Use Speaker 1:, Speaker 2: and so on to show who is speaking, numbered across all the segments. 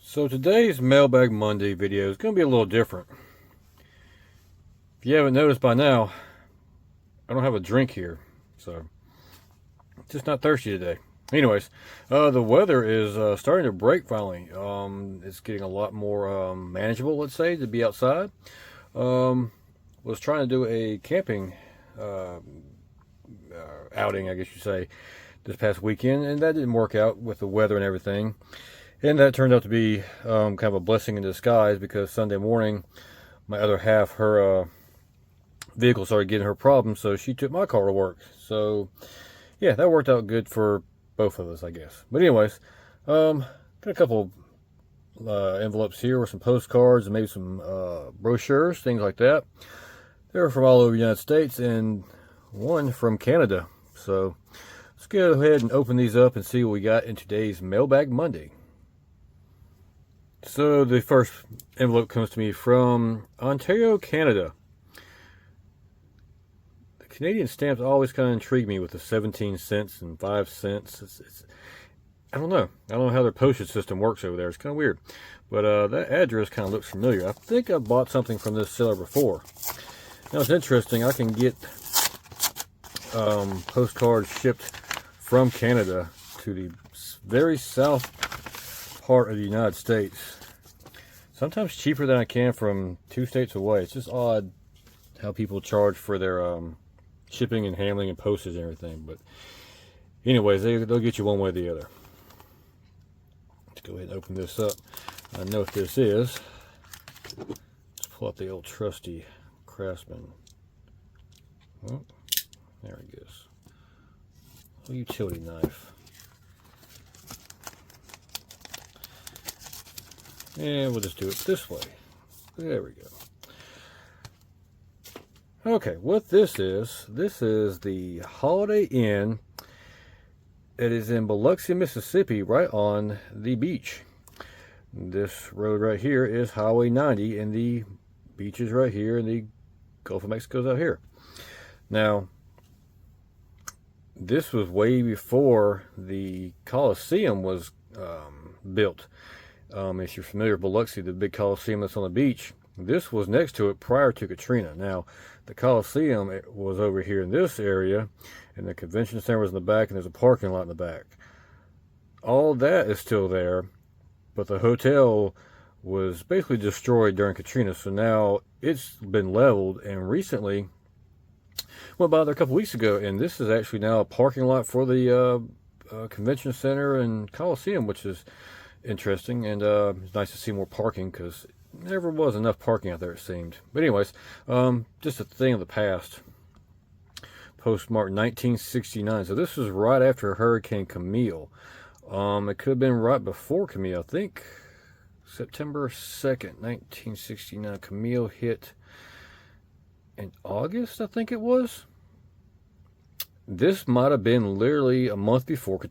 Speaker 1: So today's Mailbag Monday video is going to be a little different. If you haven't noticed by now, I don't have a drink here, so just not thirsty today. Anyways, the weather is starting to break finally. It's getting a lot more manageable, let's say, to be outside. Was trying to do a camping outing, I guess you say, this past weekend, and that didn't work out with the weather and everything. And that turned out to be kind of a blessing in disguise, because Sunday morning, my other half, her vehicle started getting her problems, so she took my car to work. So, yeah, that worked out good for both of us, I guess. But anyways, got a couple envelopes here with some postcards and maybe some brochures, things like that. They're from all over the United States and one from Canada. So, let's go ahead and open these up and see what we got in today's Mailbag Monday. So the first envelope comes to me from Ontario, Canada. The Canadian stamps always kind of intrigue me with the 17 cents and 5 cents. I don't know. I don't know how their postage system works over there. It's kind of weird. But that address kind of looks familiar. I think I bought something from this seller before. Now it's interesting. I can get postcards shipped from Canada to the very south part of the United States, sometimes cheaper than I can from 2 states away. It's just odd how people charge for their shipping and handling and postage and everything. But anyways, they'll get you one way or the other. Let's go ahead and open this up. I know what this is. Let's pull out the old trusty Craftsman. Oh, there it goes. A utility knife. And we'll just do it this way. There we go. Okay, what this is the Holiday Inn. It is in Biloxi, Mississippi, right on the beach. This road right here is Highway 90, and the beach is right here, and the Gulf of Mexico is out here. Now, this was way before the Coliseum was built. If you're familiar with Biloxi, the big Coliseum that's on the beach, this was next to it prior to Katrina. Now, the Coliseum was over here in this area, and the convention center was in the back, and there's a parking lot in the back. All that is still there, but the hotel was basically destroyed during Katrina, so now it's been leveled, and recently, went by there a couple weeks ago, and this is actually now a parking lot for the convention center and Coliseum, which is interesting, and it's nice to see more parking, because there never was enough parking out there, it seemed. But anyways, just a thing of the past. Postmarked 1969. So this was right after Hurricane Camille. It could have been right before Camille. I think September 2nd, 1969. Camille hit in August, I think it was. This might have been literally a month before a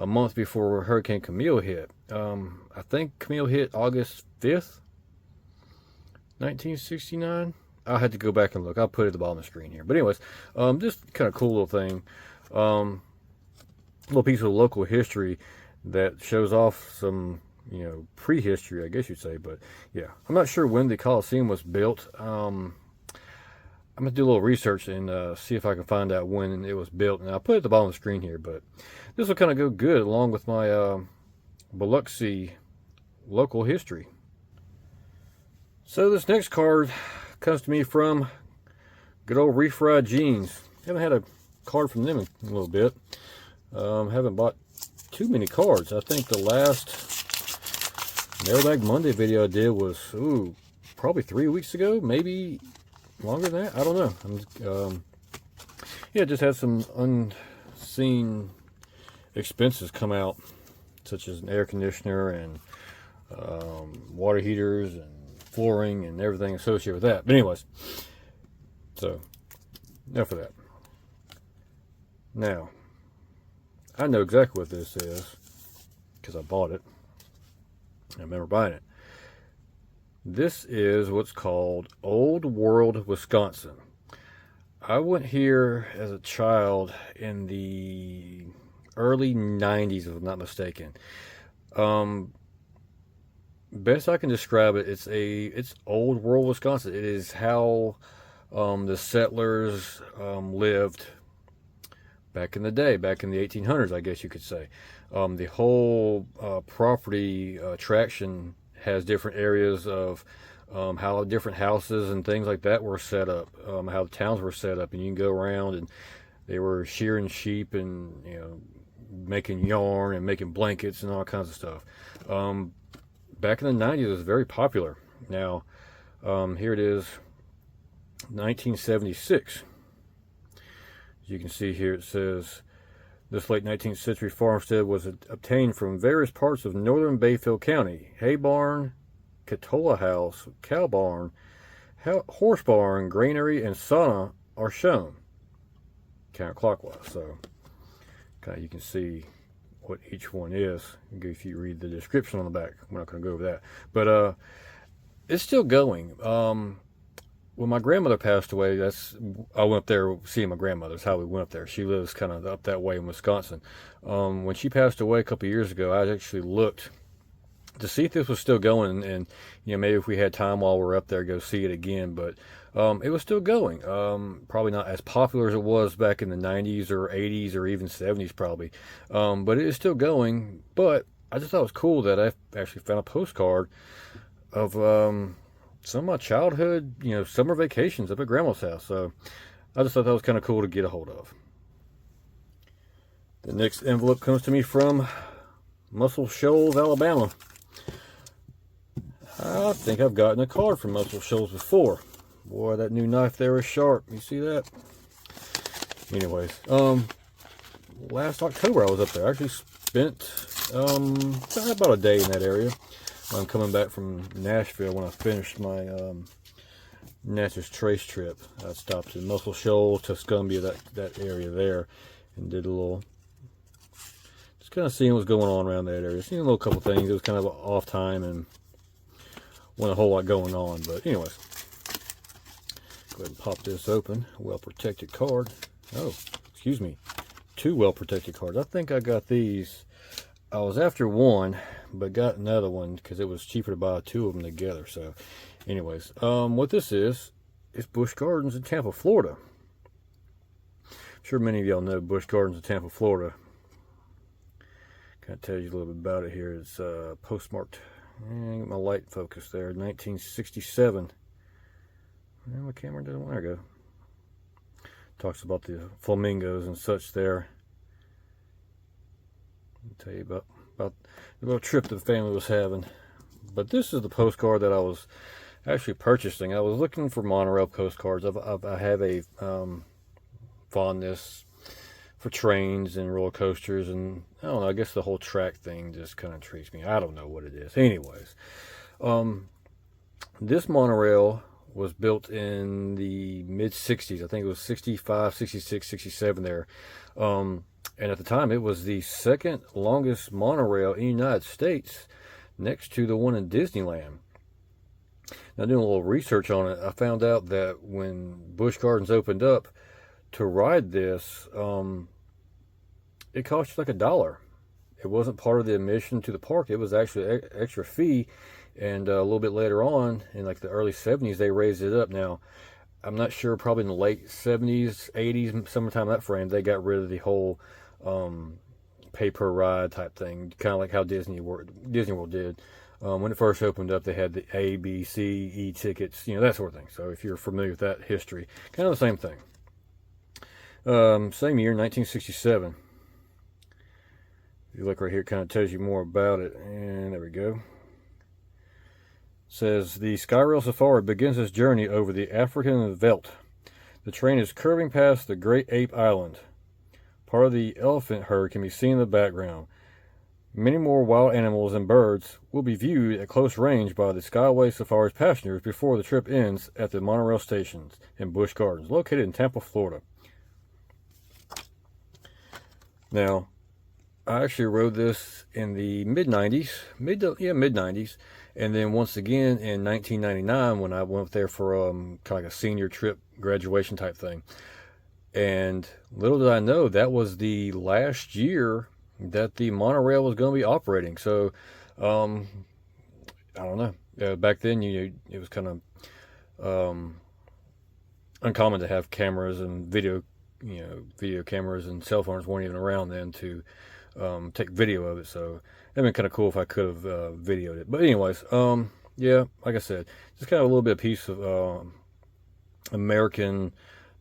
Speaker 1: month before Hurricane Camille hit. I think Camille hit August 5th, 1969. I'll have to go back and look. I'll put it at the bottom of the screen here. But anyways, just kind of cool little thing. Little piece of local history that shows off some, prehistory, I guess you'd say. But yeah, I'm not sure when the Coliseum was built. I'm going to do a little research and see if I can find out when it was built. And I'll put it at the bottom of the screen here, but this will kind of go good along with my Biloxi local history. So this next card comes to me from good old Refried Jeans. Haven't had a card from them in a little bit. Haven't bought too many cards. I think the last Mailbag Monday video I did was, probably 3 weeks ago, maybe longer than that. I don't know. Just had some unseen expenses come out, such as an air conditioner and water heaters and flooring and everything associated with that. But anyways, so enough of that. Now, I know exactly what this is because I bought it. I remember buying it. This is what's called Old World, Wisconsin. I went here as a child in the early 90s, if I'm not mistaken. Best I can describe it, it's old rural Wisconsin. It is how the settlers lived back in the day, back in the 1800s, I guess you could say. The whole property traction has different areas of how different houses and things like that were set up, how the towns were set up, and you can go around and they were shearing sheep and making yarn and making blankets and all kinds of stuff. Back in the 90s, it was very popular. Now, here it is, 1976. As you can see here, it says, this late 19th century farmstead was obtained from various parts of northern Bayfield County. Hay barn, Catola house, cow barn, horse barn, granary, and sauna are shown counterclockwise. So, kind of you can see what each one is if you read the description on the back. We're not going to go over that. But it's still going. When my grandmother passed away, I went up there seeing my grandmother. That's how we went up there. She lives kind of up that way in Wisconsin. When she passed away a couple of years ago, I actually looked to see if this was still going, and maybe if we had time while we're up there, go see it again. But it was still going. Probably not as popular as it was back in the 90s or 80s or even 70s probably. But it is still going. But I just thought it was cool that I actually found a postcard of some of my childhood, summer vacations up at Grandma's house. So I just thought that was kind of cool to get a hold of. The next envelope comes to me from Muscle Shoals, Alabama. I think I've gotten a card from Muscle Shoals before. Boy, that new knife there is sharp. You see that? Anyways, last October I was up there. I actually spent about a day in that area. I'm coming back from Nashville when I finished my Natchez Trace trip. I stopped in Muscle Shoals, Tuscumbia, that area there, and did a little, just kind of seeing what's going on around that area. Seeing a little couple things. It was kind of off time and wasn't a whole lot going on. But anyways, go ahead and pop this open. Well-protected card. Oh, excuse me. 2 well-protected cards. I think I got these. I was after one, but got another one because it was cheaper to buy 2 of them together. So anyways, what this is Busch Gardens in Tampa, Florida. I'm sure many of y'all know Busch Gardens in Tampa, Florida. Kind of tell you a little bit about it here. It's postmarked. Get my light focus there. 1967. Well, my camera doesn't want to go. Talks about the flamingos and such there. I'll tell you about the little trip the family was having. But this is the postcard that I was actually purchasing. I was looking for Monorail postcards. I have a fondness for trains and roller coasters, and I don't know, I guess the whole track thing just kind of intrigues me. I don't know what it is. Anyways, this monorail was built in the mid-60s. I think it was 65, 66, 67 there. And at the time, it was the second longest monorail in the United States, next to the one in Disneyland. Now, doing a little research on it, I found out that when Busch Gardens opened up, to ride this, it cost you like $1. It wasn't part of the admission to the park. It was actually an extra fee. And a little bit later on, in like the early 70s, they raised it up. Now, I'm not sure, probably in the late 70s, 80s, summertime that frame, they got rid of the whole pay per ride type thing, kind of like how Disney World did. When it first opened up, they had the A, B, C, E tickets, that sort of thing. So if you're familiar with that history, kind of the same thing. Same year, 1967. If you look right here, it kind of tells you more about it. And there we go. It says, the Skyrail Safari begins its journey over the African veldt. The train is curving past the Great Ape Island. Part of the elephant herd can be seen in the background. Many more wild animals and birds will be viewed at close range by the Skyway Safari's passengers before the trip ends at the monorail stations in Busch Gardens, located in Tampa, Florida. Now, I actually rode this in the mid-90s, mid-90s, and then once again in 1999 when I went there for kind of like a senior trip, graduation type thing. And little did I know, that was the last year that the monorail was going to be operating. So, I don't know. Back then, it was kind of uncommon to have cameras and video cameras, and cell phones weren't even around then to take video of it. So it'd been kind of cool if I could have videoed it. But anyways, yeah, like I said, just kind of a little bit of piece of American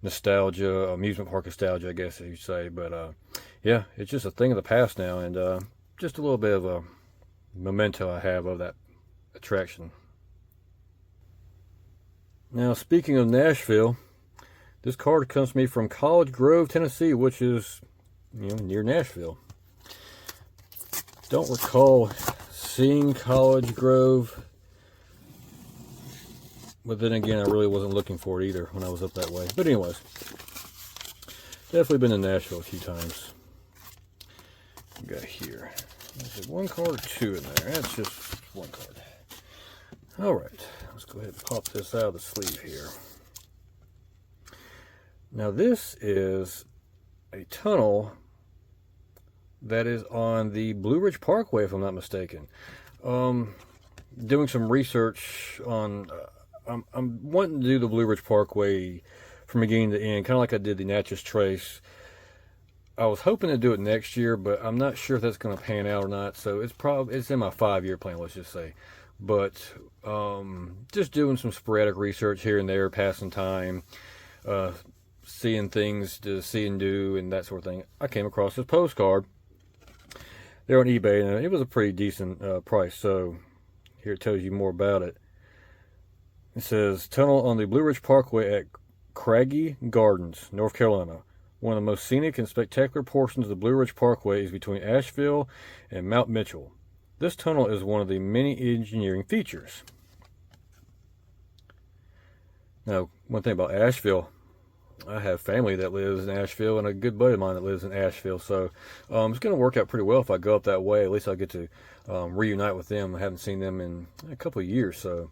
Speaker 1: nostalgia, amusement park nostalgia, I guess you'd say. But yeah, it's just a thing of the past now, and just a little bit of a memento I have of that attraction. Now, speaking of Nashville, this card comes to me from College Grove, Tennessee, which is, near Nashville. Don't recall seeing College Grove, but then again, I really wasn't looking for it either when I was up that way. But anyways, definitely been to Nashville a few times. We got here. Is it one card or two in there? That's just one card. All right, let's go ahead and pop this out of the sleeve here. Now this is a tunnel that is on the Blue Ridge Parkway, if I'm not mistaken. Doing some research on, I'm wanting to do the Blue Ridge Parkway from beginning to end, kind of like I did the Natchez Trace. I was hoping to do it next year, but I'm not sure if that's going to pan out or not. So it's in my 5-year plan, let's just say. But just doing some sporadic research here and there, passing time, seeing things to see and do, and that sort of thing. I came across this postcard. They're on eBay, and it was a pretty decent price. So here it tells you more about it. It says, tunnel on the Blue Ridge Parkway at Craggy Gardens, North Carolina. One of the most scenic and spectacular portions of the Blue Ridge Parkway is between Asheville and Mount Mitchell. This tunnel is one of the many engineering features. Now, one thing about Asheville, I have family that lives in Asheville and a good buddy of mine that lives in Asheville. So it's going to work out pretty well if I go up that way. At least I'll get to reunite with them. I haven't seen them in a couple of years. So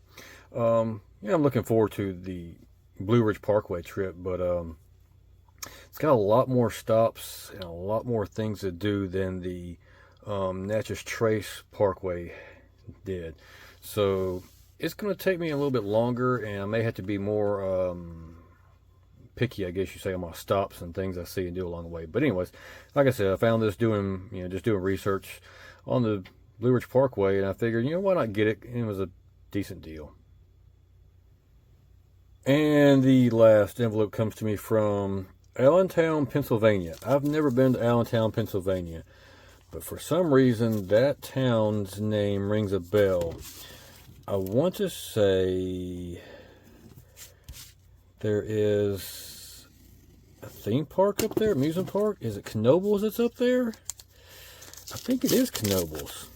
Speaker 1: yeah, I'm looking forward to the Blue Ridge Parkway trip. But it's got a lot more stops and a lot more things to do than the Natchez Trace Parkway did. So it's going to take me a little bit longer, and I may have to be more picky, I guess you say, on my stops and things I see and do along the way. But anyways, like I said, I found this doing research on the Blue Ridge Parkway, and I figured, why not get it? And it was a decent deal. And the last envelope comes to me from Allentown, Pennsylvania. I've never been to Allentown, Pennsylvania, but for some reason that town's name rings a bell. I want to say there is a theme park up there, amusement park. Is it Knoebels that's up there? I think it is Knoebels.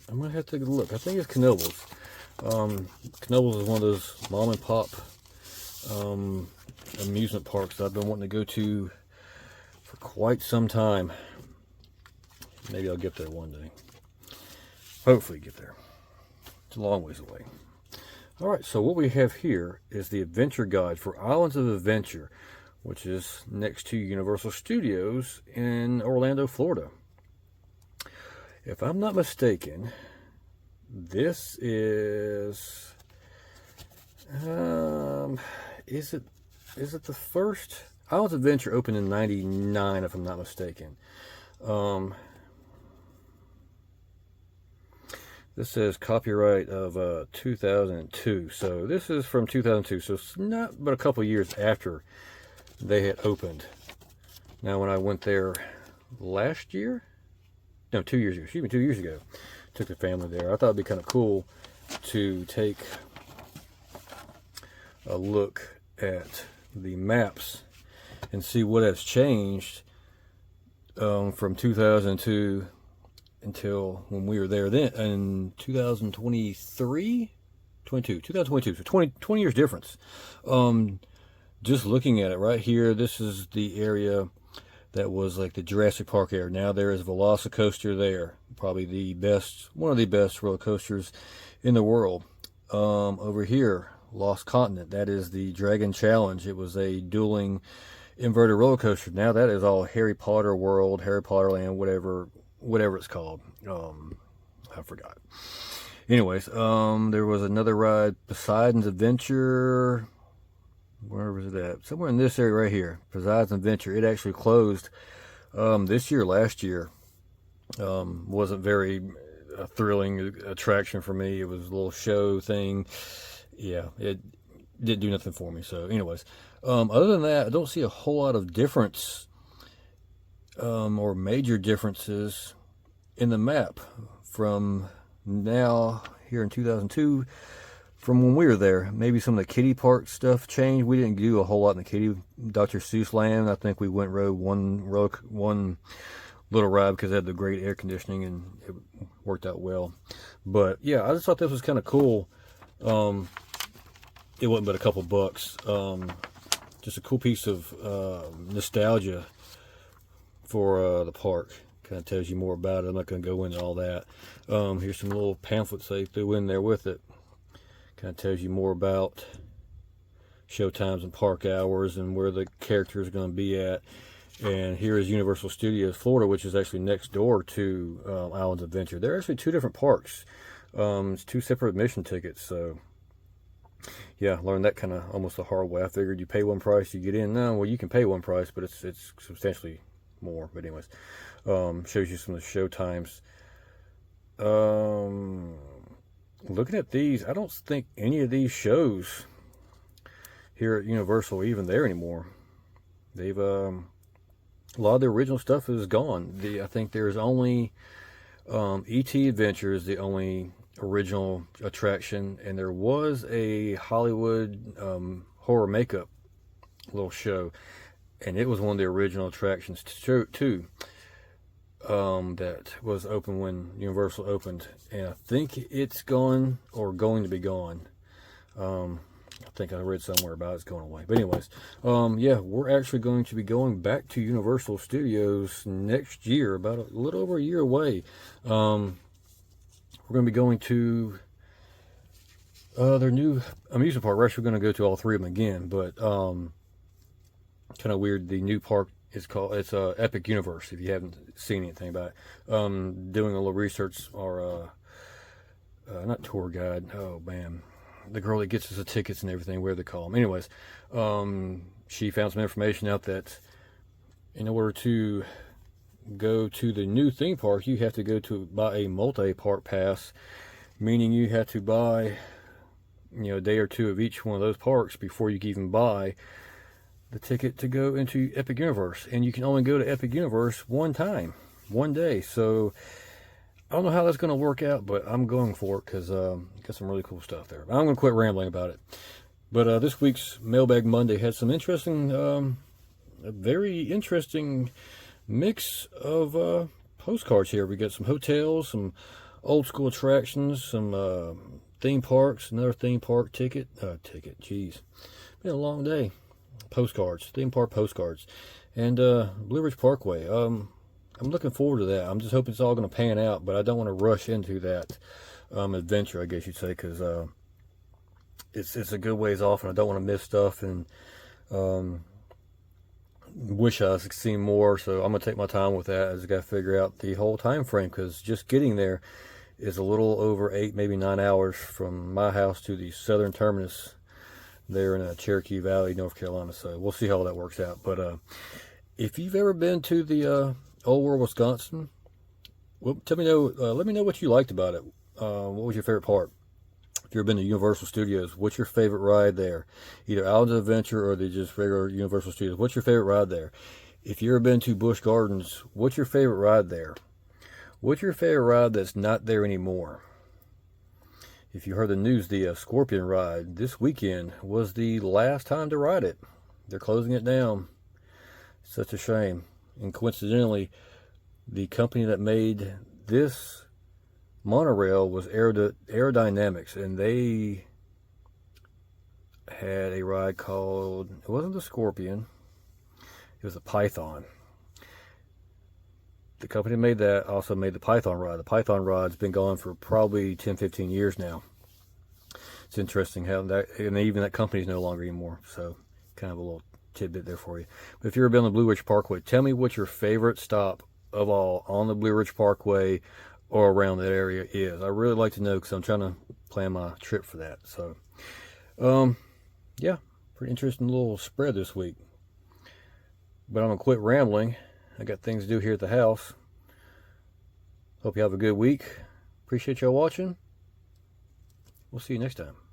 Speaker 1: I'm going to have to take a look. I think it's Knoebels. Knoebels is one of those mom and pop amusement parks that I've been wanting to go to for quite some time. Maybe I'll get there one day. Hopefully get there. It's a long ways away. Alright, so what we have here is the Adventure Guide for Islands of Adventure, which is next to Universal Studios in Orlando, Florida. If I'm not mistaken, this is it the first? Islands of Adventure opened in '99, if I'm not mistaken. This says copyright of 2002, so this is from 2002, so it's not but a couple years after they had opened. Now, when I went there last year, no, 2 years ago, excuse me, 2 years ago, took the family there. I thought it'd be kind of cool to take a look at the maps and see what has changed from 2002 until when we were there then in 2023, 2022, so 20 years difference. Just looking at it right here, this is the area that was like the Jurassic Park area. Now there is a Velocicoaster there, probably one of the best roller coasters in the world. Over here, Lost Continent, that is the Dragon Challenge. It was a dueling inverted roller coaster. Now that is all Harry Potter World, Harry Potter Land, whatever it's called. I forgot. Anyways, there was another ride, Poseidon's Adventure. Where was it at? Somewhere in this area right here, Poseidon's Adventure. It actually closed this year. Last year wasn't very thrilling attraction for me. It was a little show thing. Yeah, it didn't do nothing for me. So, anyways, other than that, I don't see a whole lot of difference or major differences in the map from now here in 2002 from when we were there. Maybe some of the kiddie park stuff changed. We didn't do a whole lot in the kiddie Dr. Seuss land. I think we rode one little ride because it had the great air conditioning and it worked out well. But yeah, I just thought this was kind of cool. It wasn't but a couple bucks. Just a cool piece of nostalgia for the park. Kind of tells you more about it. I'm not going to go into all that. Here's some little pamphlets they threw in there with it. Kind of tells you more about show times and park hours and where the character is going to be at. And here is Universal Studios Florida, which is actually next door to Islands Adventure. They're actually two different parks. It's two separate admission tickets. So yeah, learned that kind of almost the hard way. I figured you pay one price, you get in. No, well, you can pay one price, but it's substantially more. But anyways, shows you some of the show times. Looking at these, I don't think any of these shows here at Universal are even there anymore. They've a lot of the original stuff is gone. I think there's only E.T. Adventure is the only original attraction, and there was a Hollywood horror makeup little show, and it was one of the original attractions too. That was open when Universal opened, and I think it's gone or going to be gone. I think I read somewhere about it's going away. But anyways, yeah, we're actually going to be going back to Universal Studios next year, about a little over a year away. We're going to be going to their new amusement park. We're actually going to go to all three of them again, but kind of weird. The new park is called, it's Epic Universe, if you haven't seen anything about it. Doing a little research, or not tour guide, oh man, the girl that gets us the tickets and everything, where they call them. Anyways, she found some information out that in order to go to the new theme park, you have to buy a multi-park pass, meaning you have to buy, a day or two of each one of those parks before you can even buy the ticket to go into Epic Universe. And you can only go to Epic Universe one time, one day. So I don't know how that's going to work out, but I'm going for it because got some really cool stuff there. I'm going to quit rambling about it. But this week's Mailbag Monday had some interesting, a very interesting mix of postcards here. We got some hotels, some old school attractions, some theme parks, another theme park ticket, geez, been a long day. Postcards, theme park postcards, and Blue Ridge Parkway. I'm looking forward to that. I'm just hoping it's all going to pan out, but I don't want to rush into that adventure, I guess you'd say, because it's a good ways off, and I don't want to miss stuff, and wish I could see more. So I'm gonna take my time with that. I just got to figure out the whole time frame, because just getting there is a little over 8, maybe 9 hours from my house to the southern terminus there in Cherokee Valley, North Carolina. So we'll see how that works out. But if you've ever been to the Old World, Wisconsin, well, let me know what you liked about it. What was your favorite part? If you've ever been to Universal Studios, what's your favorite ride there? Either Islands of Adventure or the just regular Universal Studios. What's your favorite ride there? If you've ever been to Busch Gardens, what's your favorite ride there? What's your favorite ride that's not there anymore? If you heard the news, the Scorpion ride this weekend was the last time to ride it. They're closing it down. Such a shame. And coincidentally, the company that made this monorail was Aerodynamics, and they had a ride called, it wasn't the Scorpion, it was a Python. The company that made that also made the Python ride. The Python ride's been gone for probably 10-15 years now. It's interesting how that, and even that company's no longer anymore. So kind of a little tidbit there for you. But if you're ever been on the Blue Ridge Parkway, tell me what your favorite stop of all on the Blue Ridge Parkway or around that area is. I really like to know because I'm trying to plan my trip for that. So, yeah, pretty interesting little spread this week. But I'm going to quit rambling. I got things to do here at the house. Hope you have a good week. Appreciate y'all watching. We'll see you next time.